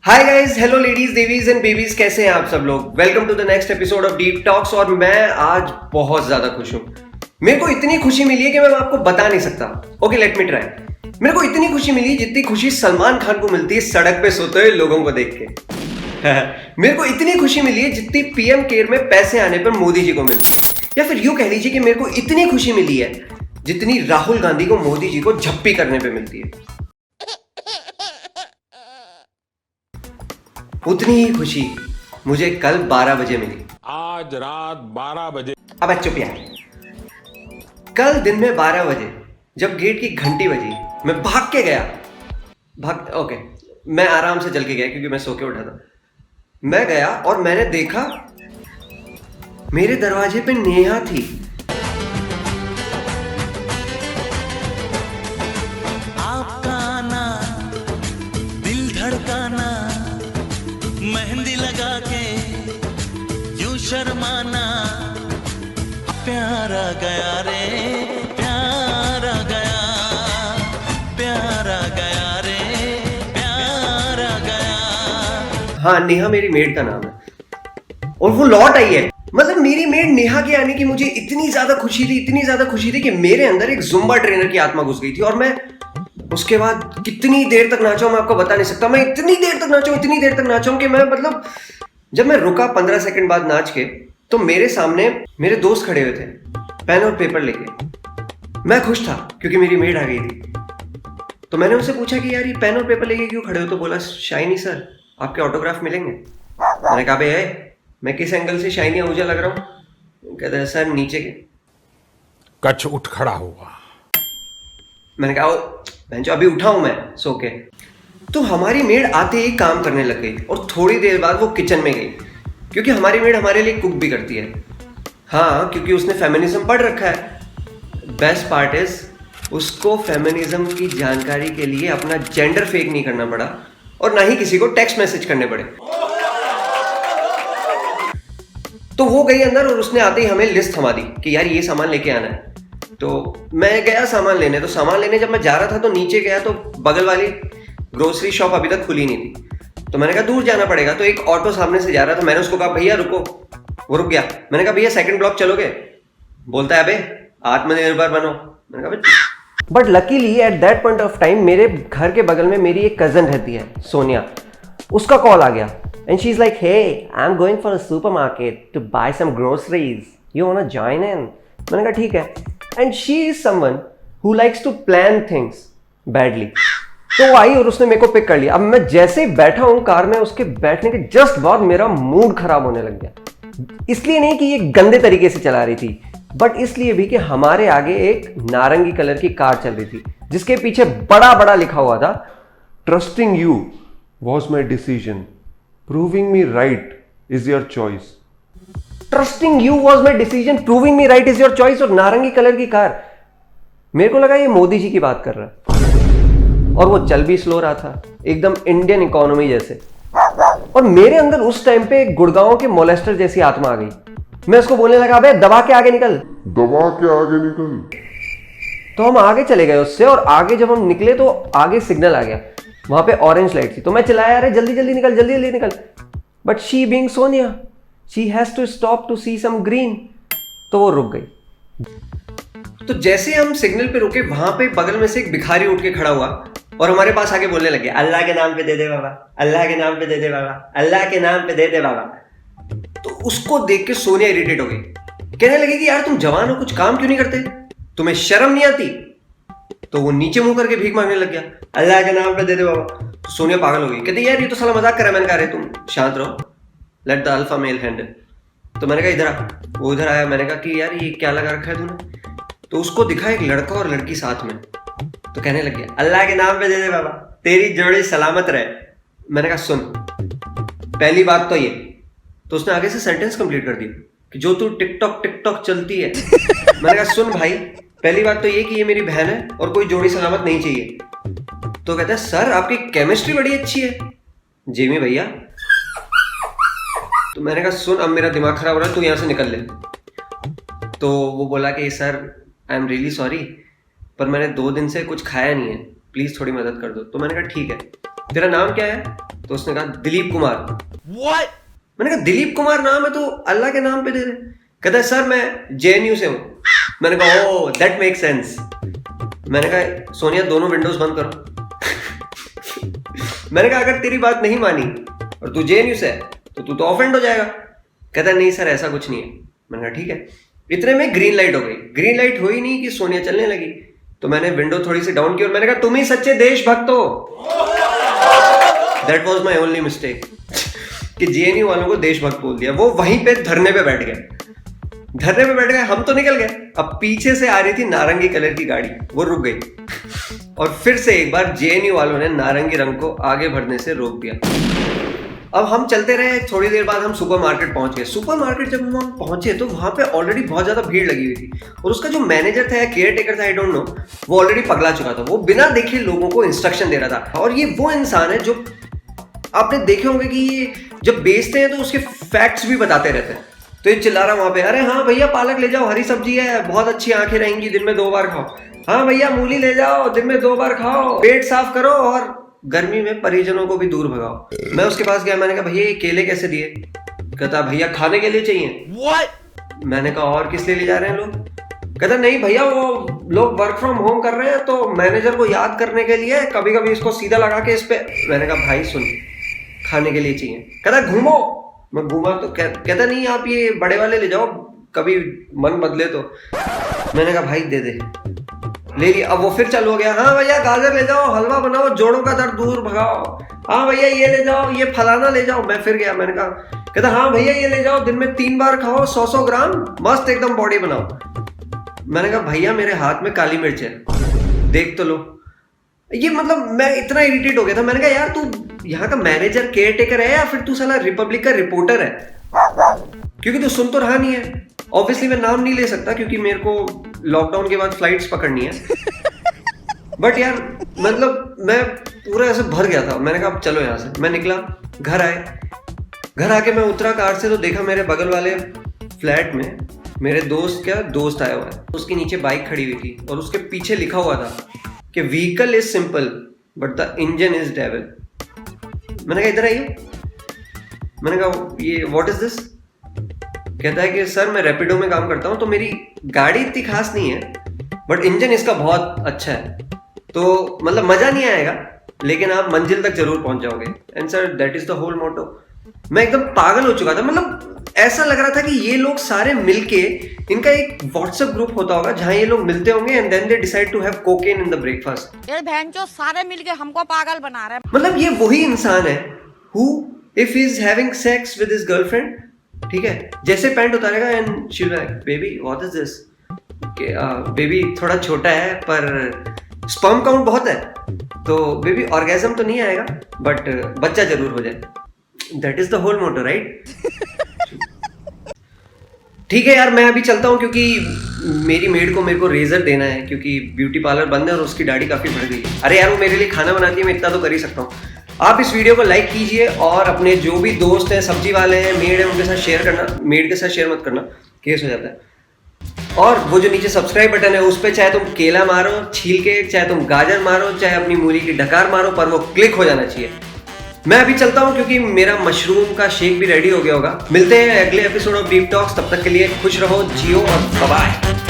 हाय guys, hello ladies, देवीज and babies, कैसे हैं आप सब लोग। Welcome to the next episode of deep talks. और मैं आज बहुत ज्यादा खुश हूं। मेरे को इतनी खुशी मिली है कि मैं आपको बता नहीं सकता। Okay, let me try. मेरे को इतनी खुशी मिली जितनी खुशी सलमान खान को मिलती है सड़क पे सोते हुए लोगों को देख के। मेरे को इतनी खुशी मिली है जितनी पीएम केयर में पैसे आने पर मोदी जी को मिलती है। या फिर यूं कह लीजिए कि मेरे को इतनी खुशी मिली है जितनी राहुल गांधी को मोदी जी को झप्पी करने पे मिलती है। उतनी ही खुशी मुझे कल 12 बजे मिली। आज रात 12 बजे। अब चुप यार। कल दिन में 12 बजे जब गेट की घंटी बजी, मैं भाग के गया। ओके, मैं आराम से चल के गया क्योंकि मैं सो के उठा था। मैं गया और मैंने देखा मेरे दरवाजे पे नेहा थी। आपका आना, दिल धड़काना, मेहंदी लगा के यूं शर्माना, प्यारा गया रे, प्यारा गया, प्यारा गया रे, प्यारा गया। हाँ, नेहा मेरी मेड का नाम है और वो लौट आई है। मतलब मेरी मेड नेहा के आने की मुझे इतनी ज्यादा खुशी थी कि मेरे अंदर एक जुम्बा ट्रेनर की आत्मा घुस गई थी। और मैं उसके बाद कितनी देर तक नाचा हूं मैं आपको बता नहीं सकता। मैं इतनी देर तक नाचा हूं कि मैं मतलब जब मैं रुका 15 सेकंड बाद नाच के, तो मेरे सामने मेरे दोस्त खड़े हुए थे पेन और पेपर लेके। मैं खुश था क्योंकि मेरी मेड आ गई थी। तो मैंने उनसे पूछा कि यार ये पेन और पेपर लेके क्यों खड़े हो। तो बोला, शाइनी सर आपके ऑटोग्राफ मिलेंगे। मैंने कहा, बे मैं किस एंगल से शाइनी आहूजा लग रहा हूँ। कहते हैं सर नीचे के। कच्छ उठ खड़ा हुआ। मैंने कहा, बेंचो अभी उठा हूं मैं सो के। तो हमारी मेड आते ही काम करने लग गई और थोड़ी देर बाद वो किचन में गई क्योंकि हमारी मेड हमारे लिए कुक भी करती है। हाँ, क्योंकि उसने फेमिनिज्म पढ़ रखा है। बेस्ट पार्ट इज उसको फेमिनिज्म की जानकारी के लिए अपना जेंडर फेक नहीं करना पड़ा और ना ही किसी को टेक्स्ट मैसेज करने पड़े। तो वो गई अंदर और उसने आते ही हमें लिस्ट थमा दी कि यार ये सामान लेके आना है। तो मैं गया सामान लेने। तो सामान लेने जब मैं जा रहा था तो नीचे गया तो बगल वाली ग्रोसरी शॉप अभी तक खुली नहीं थी। तो मैंने कहा दूर जाना पड़ेगा। तो एक ऑटो सामने से जा रहा था। मैंने उसको कहा, भैया रुको। वो रुक गया। मैंने कहा, भैया सेकंड ब्लॉक चलोगे। बोलता है, अबे आत्मनिर्भर बनो। मैंने कहा, but luckily at that point of time मेरे घर के बगल में मेरी एक कजन रहती है, सोनिया। उसका कॉल आ गया and she is like, hey I am going for a supermarket to buy some groceries, you want to join in. मैंने कहा ठीक है। And she is someone who likes to plan things badly. तो वो आई और उसने मेरे को पिक कर लिया। अब मैं जैसे ही बैठा हूं कार में, उसके बैठने के जस्ट बाद मेरा मूड खराब होने लग गया। इसलिए नहीं कि ये गंदे तरीके से चला रही थी, बट इसलिए भी कि हमारे आगे एक नारंगी कलर की कार चल रही थी जिसके पीछे बड़ा बड़ा लिखा हुआ था, trusting you was my decision, proving me right is your choice. Trusting you was my decision, proving me right is your choice, और नारंगी कलर की कार। मेरे को लगा ये मोदी जी की बात कर रहा है। और वो चल भी स्लो रहा था, एकदम इंडियन इकोनॉमी जैसे। और मेरे अंदर उस टाइम पे गुड़गांव के मोलेस्टर जैसी आत्मा आ गई। मैं उसको बोलने लगा, बे दबा के आगे निकल। तो हम आगे चले गए उससे, और आगे जब हम निकले तो आगे सिग्नल आ गया, वहां पे ऑरेंज लाइट थी। तो मैं चिल्लाया, अरे जल्दी जल्दी निकल। But she being Sonia, she has to stop to see some green. तो वो रुक गई। तो जैसे हम सिग्नल पे रुके, वहां पे बगल में से एक भिखारी उठ के खड़ा हुआ और हमारे पास आके बोलने लगे, अल्लाह के नाम पे दे दे बाबा, अल्लाह के नाम पे दे दे बाबा, अल्लाह के नाम पे दे दे बाबा। तो उसको देख के सोनिया इरिटेट हो गई, कहने लगी कि यार तुम जवान हो, कुछ काम क्यों नहीं करते, तुम्हें शर्म नहीं आती। तो वो नीचे मुंह करके भीख मांगने लग गया, अल्लाह के नाम पे दे दे बाबा। तो सोनिया पागल हो गई, कहती यार ये तो साला मजाक कर रहा है। मैंने कहा, अरे तुम शांत रहो, let the alpha male handle. तो मैंने कहा इधर आ। वो इधर आया। मैंने कहा कि यार ये क्या लगा रखा है तूने। तो उसको दिखा एक लड़का और लड़की साथ में। तो कहने लग गया, अल्लाह के नाम पे दे दे बाबा, तेरी जोड़ी सलामत रहे। मैंने कहा सुन, पहली बात तो ये। तो उसने आगे से सेंटेंस कंप्लीट कर दिया कि जो तू टिकटॉक चलती है। मैंने कहा सुन भाई, पहली बात तो ये कि ये मेरी बहन है और कोई जोड़ी सलामत नहीं चाहिए। तो कहता है, सर आपकी केमिस्ट्री बड़ी अच्छी है जेमी भैया। तो मैंने कहा सुन, अब मेरा दिमाग खराब हो रहा है, तू यहां से निकल ले। तो वो बोला कि sir I am really sorry, पर मैंने 2 दिन से कुछ खाया नहीं है, प्लीज थोड़ी मदद कर दो। तो मैंने कहा ठीक है। तेरा नाम क्या है? तो उसने कहा दिलीप कुमार। मैंने कहा दिलीप कुमार नाम है तो अल्लाह के नाम पे दे दे। कहता है सर मैं जेएनयू से हूं। मैंने कहा ओह दैट मेक सेंस। मैंने कहा सोनिया दोनों विंडोज बंद करो। मैंने कहा अगर तेरी बात नहीं मानी और तू जेएनयू से है तो तू तो ऑफेंड हो जाएगा। कहता नहीं सर ऐसा कुछ नहीं है। मैंने कहा ठीक है। इतने में ग्रीन लाइट हो गई। ग्रीन लाइट हुई नहीं कि सोनिया चलने लगी, तो मैंने विंडो थोड़ी सी डाउन की और मैंने कहा तुम ही सच्चे देशभक्त हो। That was my only mistake कि जेएनयू वालों को देशभक्त बोल दिया। वो वहीं पे धरने पे बैठ गए। धरने पे बैठ गए, हम तो निकल गए। अब पीछे से आ रही थी नारंगी कलर की गाड़ी, वो रुक गई और फिर से एक बार जेएनयू वालों ने नारंगी रंग को आगे बढ़ने से रोक दिया। अब हम चलते रहे। थोड़ी देर बाद हम सुपरमार्केट पहुंच गए। सुपरमार्केट जब हम पहुंचे तो वहां पे ऑलरेडी बहुत ज्यादा भीड़ लगी हुई थी और उसका जो मैनेजर था या केयर टेकर था, आई डोंट नो, वो ऑलरेडी पगला चुका था। वो बिना देखे लोगों को इंस्ट्रक्शन दे रहा था। और ये वो इंसान है जो आपने देखे होंगे कि ये जब बेचते हैं तो उसके फैक्ट्स भी बताते रहते हैं। तो ये चिल्ला रहा वहां पे, अरे हाँ भैया पालक ले जाओ, हरी सब्जी है, बहुत अच्छी आंखें रहेंगी, दिन में 2 बार खाओ। हाँ भैया मूली ले जाओ, दिन में 2 बार खाओ, पेट साफ करो और गर्मी में परिजनों को भी दूर भगाओ। मैं उसके पास गया, मैंने कहा भैया ये केले कैसे दिए? कहता भैया खाने के लिए चाहिए। मैंने कहा और किस लिए ले जा रहे हैं लोग? कहता नहीं भैया वो लोग वर्क फ्रॉम होम कर रहे हैं तो मैनेजर को याद करने के लिए कभी कभी इसको सीधा लगा के इस पे। मैंने कहा भाई सुन, खाने के लिए चाहिए। कहता घूमो। मैं घूमा तो कहता नहीं आप ये बड़े वाले ले जाओ, कभी मन बदले तो। मैंने कहा भाई दे दे, ले लिया। अब वो फिर चालू हो गया, हाँ भैया गाजर ले जाओ, हलवा बनाओ, जोड़ों का दर्द दूर भगाओ। हाँ भैया ये ले जाओ, ये फलाना ले जाओ। मैं फिर गया, मैंने कहा, कहता हाँ भैया ये ले जाओ, दिन में 3 बार खाओ, 100 ग्राम, मस्त एकदम बॉडी बनाओ। मैंने कहा भैया मेरे हाथ में काली मिर्च है, देख तो लो। ये मतलब मैं इतना इरिटेट हो गया था। मैंने कहा यार तू यहाँ का मैनेजर केयर टेकर है या फिर तू साला रिपब्लिक का रिपोर्टर है? क्योंकि तू सुन तो रहा नहीं है। ऑब्वियसली मैं नाम नहीं ले सकता क्योंकि मेरे को लॉकडाउन के बाद फ्लाइट्स पकड़नी है। बट यार मतलब मैं पूरा ऐसे भर गया था। मैंने कहा चलो यहाँ से। मैं निकला, घर आए। घर आके मैं उतरा कार से तो देखा मेरे बगल वाले फ्लैट में मेरे दोस्त आया हुआ है। उसके नीचे बाइक खड़ी हुई थी और उसके पीछे लिखा हुआ था कि vehicle is simple but the engine is devil. मैंने कहा इधर आइए। मैंने कहा ये व्हाट इज दिस? कहता है कि सर मैं रैपिडो में काम करता हूँ तो मेरी गाड़ी इतनी खास नहीं है बट इंजन इसका बहुत अच्छा है, तो मतलब मजा नहीं आएगा लेकिन आप मंजिल तक जरूर पहुंच जाओगे। And sir that is the whole motto. मैं एकदम पागल हो चुका था। मतलब ऐसा लग रहा था कि ये लोग सारे मिलके, इनका एक व्हाट्सएप ग्रुप होता होगा जहां ये लोग मिलते होंगे and then they decide to have cocaine in the breakfast. ये बहनचोद सारे मिलके हमको पागल बना रहे हैं। मतलब ये वही इंसान है who if he is having sex with his girlfriend, ठीक है, जैसे पैंट उतारेगा and she will like baby what is this, baby थोड़ा छोटा है पर स्पर्म काउंट बहुत है, तो बेबी ऑर्गेजम तो नहीं आएगा बट बच्चा जरूर हो जाए। That is the whole motto right. ठीक है यार मैं अभी चलता हूँ क्योंकि मेरी मेड को मेरे को रेजर देना है क्योंकि ब्यूटी पार्लर बंद है और उसकी दाढ़ी काफी बढ़ गई है। अरे यार वो मेरे लिए खाना बनाती है, मैं इतना तो कर ही सकता हूँ। आप इस वीडियो को लाइक कीजिए और अपने जो भी दोस्त हैं, सब्जी वाले हैं, मेड है, उनके साथ शेयर करना। मेड के साथ शेयर मत करना, केस हो जाता है। और वो जो नीचे सब्सक्राइब बटन है उस पर चाहे तुम केला मारो छील के, चाहे तुम गाजर मारो, चाहे अपनी मूली की डकार मारो, पर वो क्लिक हो जाना चाहिए। मैं अभी चलता हूं क्योंकि मेरा मशरूम का शेक भी रेडी हो गया होगा। मिलते हैं अगले एपिसोड ऑफ डीप टॉक्स। तब तक के लिए खुश रहो, जियो और बाय बाय।